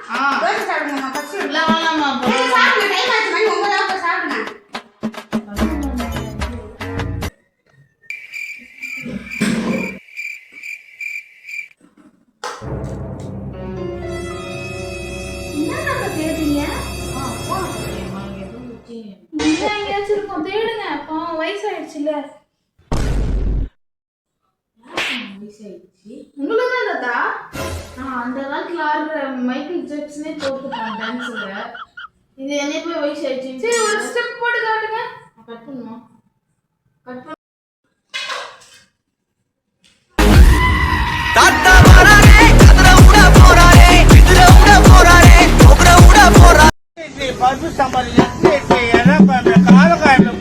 Dosa சாப்பிடுங்கம்மா first. இல்ல வேணாம்மா. சாப்பிடுங்க, டைம் ஆச்சு, மணி 9 ஆகுது, சாப்பிடுங்க. என்னடா தேடுறீங்க? இங்க எங்கேயாச்சும் இருக்கும், தேடுங்க. பாவம் வயசாயிடுச்சுல்ல. உங்களுக்கு தான் தாத்தா? அந்த காலத்துல ஆடுற மைக்கேல் ஜாக்சனே தோத்துட்டான் டான்ஸ்ல. இது என்னைய போய் வயசாயிடுச்சு. சரி, ஒரு ஸ்டெப் போட்டு காட்டுங்க. கட் பண்ணுமா? கட் பண்ண தாத்தா வரானே கதற உட போறானே இதுல உட போறானே ஒபர உட போறானே பர்பு சம்பளம் எல்லாம் கால கால